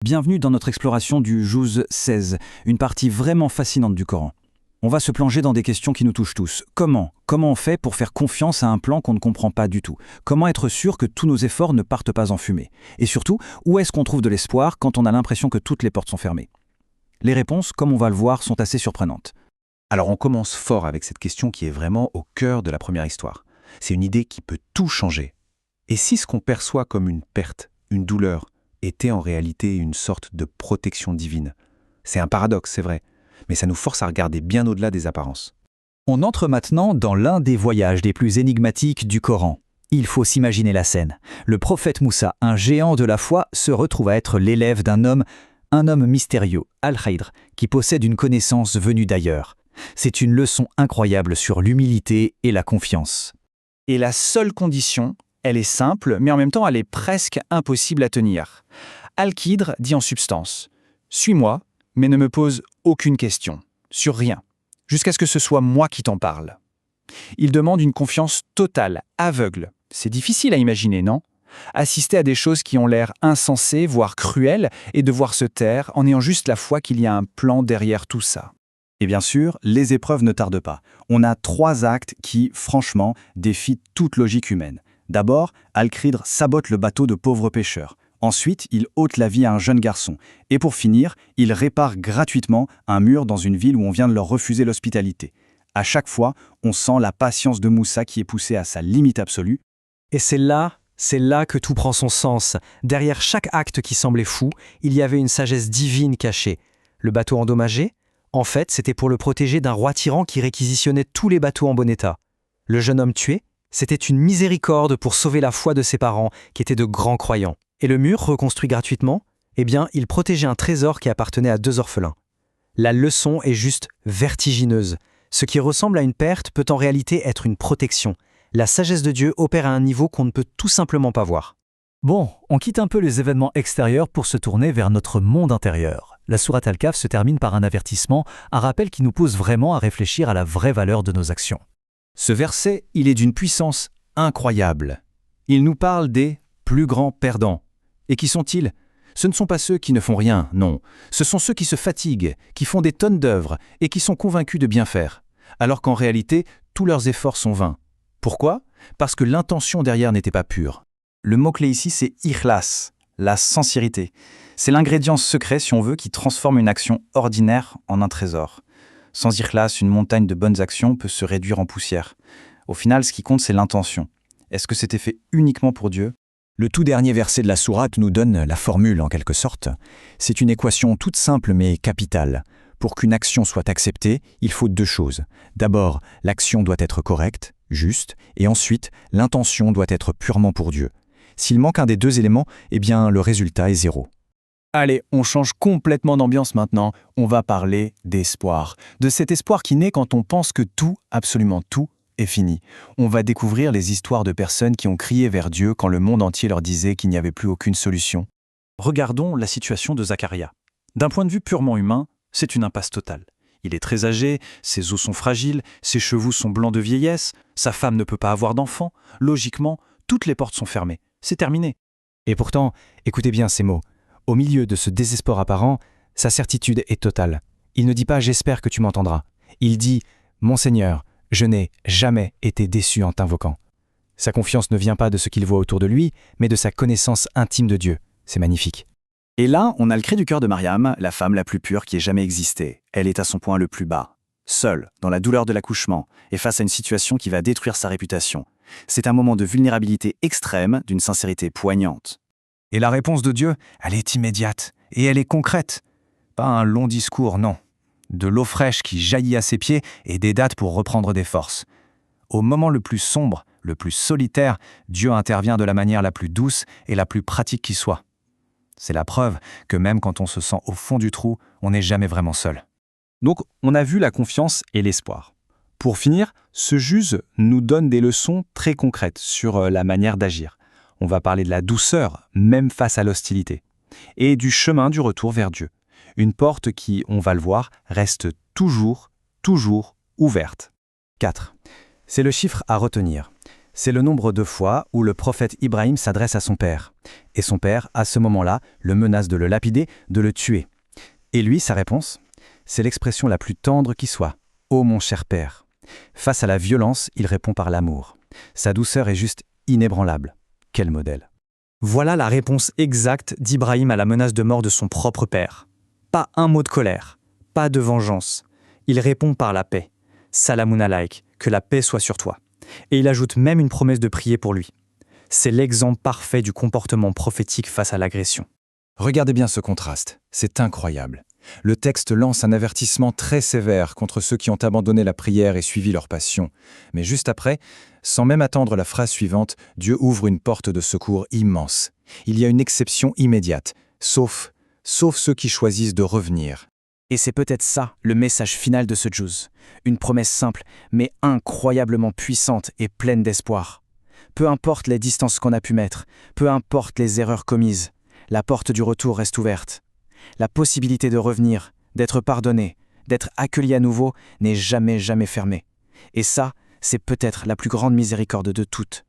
Bienvenue dans notre exploration du Juz 16, une partie vraiment fascinante du Coran. On va se plonger dans des questions qui nous touchent tous. Comment on fait pour faire confiance à un plan qu'on ne comprend pas du tout? Comment être sûr que tous nos efforts ne partent pas en fumée? Et surtout, où est-ce qu'on trouve de l'espoir quand on a l'impression que toutes les portes sont fermées? Les réponses, comme on va le voir, sont assez surprenantes. Alors on commence fort avec cette question qui est vraiment au cœur de la première histoire. C'est une idée qui peut tout changer. Et si ce qu'on perçoit comme une perte, une douleur, était en réalité une sorte de protection divine? C'est un paradoxe, c'est vrai, mais ça nous force à regarder bien au-delà des apparences. On entre maintenant dans l'un des voyages les plus énigmatiques du Coran. Il faut s'imaginer la scène. Le prophète Moussa, un géant de la foi, se retrouve à être l'élève d'un homme, un homme mystérieux, Al-Khidr, qui possède une connaissance venue d'ailleurs. C'est une leçon incroyable sur l'humilité et la confiance. Et la seule condition, elle est simple, mais en même temps elle est presque impossible à tenir. Al-Khidr dit en substance « Suis-moi, mais ne me pose aucune question, sur rien, jusqu'à ce que ce soit moi qui t'en parle. » Il demande une confiance totale, aveugle. C'est difficile à imaginer, non? Assister à des choses qui ont l'air insensées, voire cruelles, et devoir se taire en ayant juste la foi qu'il y a un plan derrière tout ça. Et bien sûr, les épreuves ne tardent pas. On a 3 actes qui, franchement, défient toute logique humaine. D'abord, Al-Khidr sabote le bateau de pauvres pêcheurs. Ensuite, il ôte la vie à un jeune garçon. Et pour finir, il répare gratuitement un mur dans une ville où on vient de leur refuser l'hospitalité. À chaque fois, on sent la patience de Moussa qui est poussée à sa limite absolue. Et c'est là que tout prend son sens. Derrière chaque acte qui semblait fou, il y avait une sagesse divine cachée. Le bateau endommagé? En fait, c'était pour le protéger d'un roi tyran qui réquisitionnait tous les bateaux en bon état. Le jeune homme tué? C'était une miséricorde pour sauver la foi de ses parents, qui étaient de grands croyants. Et le mur, reconstruit gratuitement? Eh bien, il protégeait un trésor qui appartenait à 2 orphelins. La leçon est juste vertigineuse. Ce qui ressemble à une perte peut en réalité être une protection. La sagesse de Dieu opère à un niveau qu'on ne peut tout simplement pas voir. Bon, on quitte un peu les événements extérieurs pour se tourner vers notre monde intérieur. La sourate Al-Kahf se termine par un avertissement, un rappel qui nous pousse vraiment à réfléchir à la vraie valeur de nos actions. Ce verset, il est d'une puissance incroyable. Il nous parle des plus grands perdants. Et qui sont-ils? Ce ne sont pas ceux qui ne font rien, non. Ce sont ceux qui se fatiguent, qui font des tonnes d'œuvres et qui sont convaincus de bien faire, alors qu'en réalité, tous leurs efforts sont vains. Pourquoi? Parce que l'intention derrière n'était pas pure. Le mot-clé ici, c'est ikhlas, la sincérité. C'est l'ingrédient secret, si on veut, qui transforme une action ordinaire en un trésor. Sans ikhlas, une montagne de bonnes actions peut se réduire en poussière. Au final, ce qui compte, c'est l'intention. Est-ce que c'était fait uniquement pour Dieu? Le tout dernier verset de la sourate nous donne la formule en quelque sorte. C'est une équation toute simple mais capitale. Pour qu'une action soit acceptée, il faut 2 choses. D'abord, l'action doit être correcte, juste, et ensuite, l'intention doit être purement pour Dieu. S'il manque un des 2 éléments, eh bien le résultat est 0. Allez, on change complètement d'ambiance maintenant. On va parler d'espoir. De cet espoir qui naît quand on pense que tout, absolument tout, est fini. On va découvrir les histoires de personnes qui ont crié vers Dieu quand le monde entier leur disait qu'il n'y avait plus aucune solution. Regardons la situation de Zacharia. D'un point de vue purement humain, c'est une impasse totale. Il est très âgé, ses os sont fragiles, ses cheveux sont blancs de vieillesse, sa femme ne peut pas avoir d'enfant. Logiquement, toutes les portes sont fermées. C'est terminé. Et pourtant, écoutez bien ces mots. Au milieu de ce désespoir apparent, sa certitude est totale. Il ne dit pas « j'espère que tu m'entendras ». Il dit « Mon Seigneur, je n'ai jamais été déçu en t'invoquant ». Sa confiance ne vient pas de ce qu'il voit autour de lui, mais de sa connaissance intime de Dieu. C'est magnifique. Et là, on a le cri du cœur de Mariam, la femme la plus pure qui ait jamais existé. Elle est à son point le plus bas, seule, dans la douleur de l'accouchement, et face à une situation qui va détruire sa réputation. C'est un moment de vulnérabilité extrême, d'une sincérité poignante. Et la réponse de Dieu, elle est immédiate et elle est concrète. Pas un long discours, non. De l'eau fraîche qui jaillit à ses pieds et des dates pour reprendre des forces. Au moment le plus sombre, le plus solitaire, Dieu intervient de la manière la plus douce et la plus pratique qui soit. C'est la preuve que même quand on se sent au fond du trou, on n'est jamais vraiment seul. Donc, on a vu la confiance et l'espoir. Pour finir, ce Juz nous donne des leçons très concrètes sur la manière d'agir. On va parler de la douceur, même face à l'hostilité, et du chemin du retour vers Dieu. Une porte qui, on va le voir, reste toujours ouverte. 4. C'est le chiffre à retenir. C'est le nombre de fois où le prophète Ibrahim s'adresse à son père. Et son père, à ce moment-là, le menace de le lapider, de le tuer. Et lui, sa réponse, c'est l'expression la plus tendre qui soit. « Ô mon cher père !» Face à la violence, il répond par l'amour. Sa douceur est juste inébranlable. Quel modèle! Voilà la réponse exacte d'Ibrahim à la menace de mort de son propre père. Pas un mot de colère, pas de vengeance. Il répond par la paix. Salamun alaik, que la paix soit sur toi. Et il ajoute même une promesse de prier pour lui. C'est l'exemple parfait du comportement prophétique face à l'agression. Regardez bien ce contraste, c'est incroyable. Le texte lance un avertissement très sévère contre ceux qui ont abandonné la prière et suivi leur passion. Mais juste après, sans même attendre la phrase suivante, Dieu ouvre une porte de secours immense. Il y a une exception immédiate, sauf ceux qui choisissent de revenir. Et c'est peut-être ça, le message final de ce juz. Une promesse simple, mais incroyablement puissante et pleine d'espoir. Peu importe les distances qu'on a pu mettre, peu importe les erreurs commises, la porte du retour reste ouverte. La possibilité de revenir, d'être pardonné, d'être accueilli à nouveau n'est jamais fermée. Et ça, c'est peut-être la plus grande miséricorde de toutes.